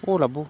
Oh, labu.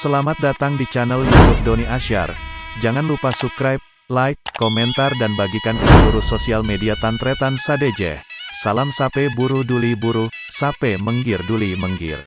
Selamat datang di channel YouTube Doni Asyar. Jangan lupa subscribe, like, komentar dan bagikan ke seluruh sosial media Tantretan Sadejeh. Salam sape buru duli buru, sape menggir duli menggir.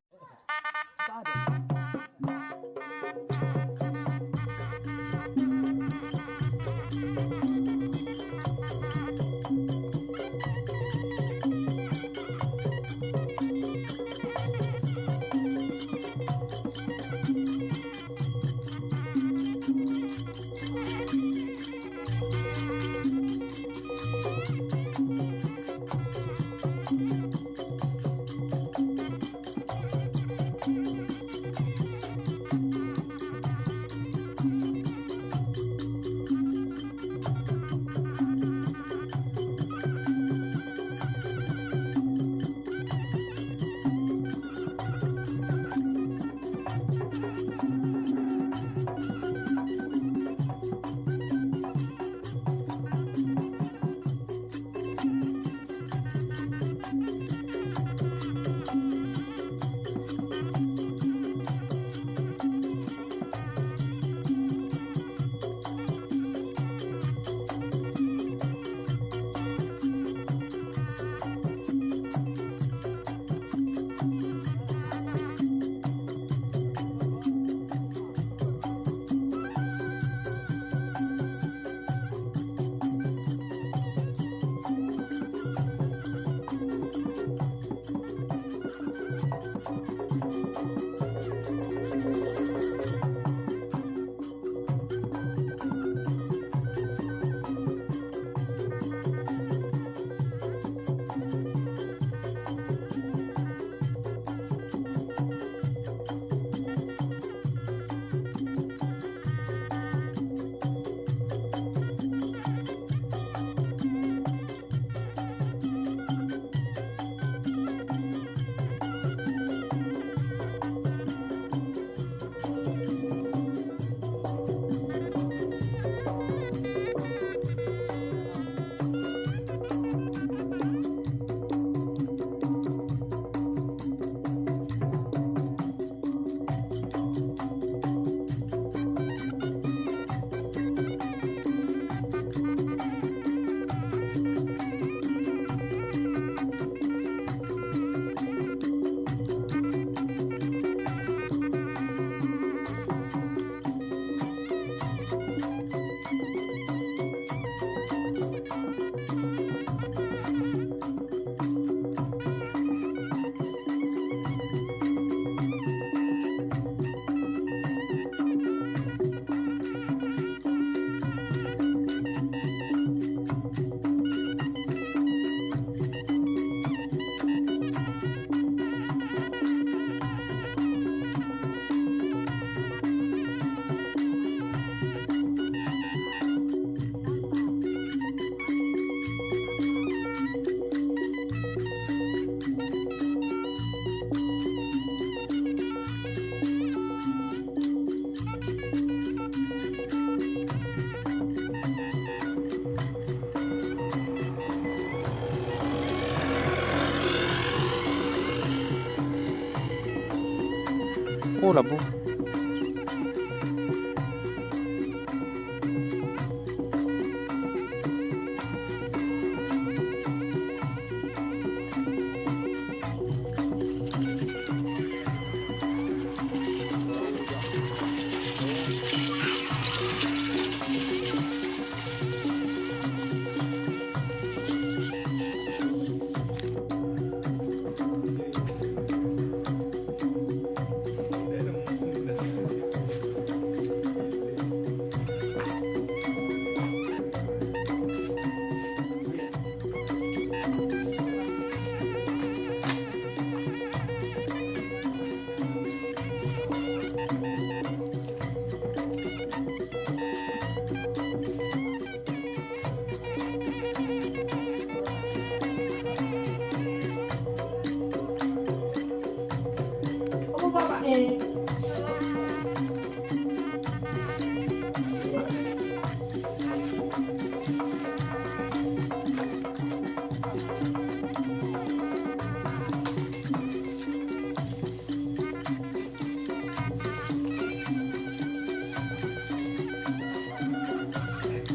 Oh, labu.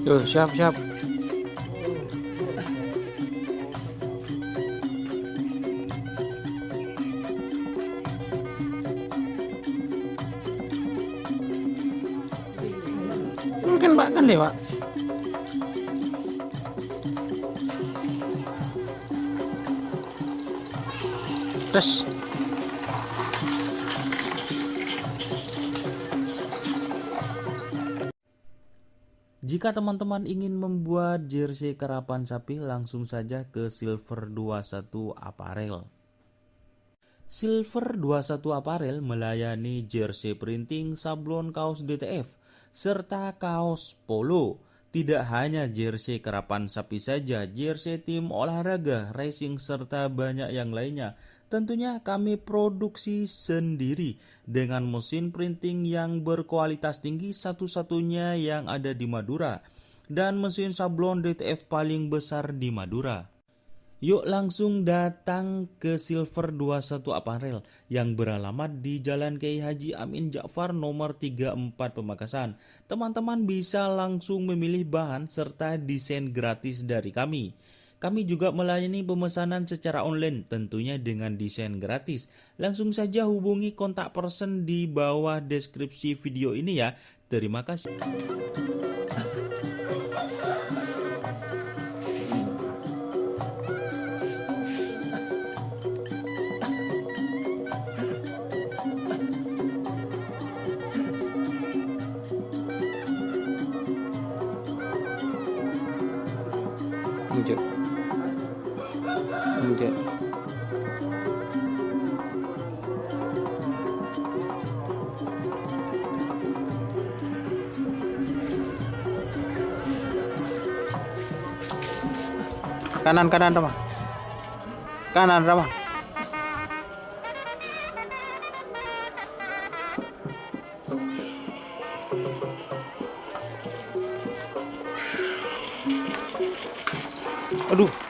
Yo, siap siap. Mungkin Pak kan lewat. Terus jika teman-teman ingin membuat jersey karapan sapi, langsung saja ke Silver 21 Apparel. Silver 21 Apparel melayani jersey printing, sablon kaos DTF, serta kaos polo. Tidak hanya jersey karapan sapi saja, jersey tim olahraga, racing, serta banyak yang lainnya. Tentunya kami produksi sendiri dengan mesin printing yang berkualitas tinggi, satu-satunya yang ada di Madura, dan mesin sablon DTF paling besar di Madura. Yuk langsung datang ke Silver 21 Apparel yang beralamat di Jalan Kiai Haji Amin Ja'far nomor 34 Pamekasan. Teman-teman bisa langsung memilih bahan serta desain gratis dari kami. Kami juga melayani pemesanan secara online, tentunya dengan desain gratis. Langsung saja hubungi kontak person di bawah deskripsi video ini ya. Terima kasih. lanjut. Lanjut. Kanan Rama. Kanan Rama. Aduh.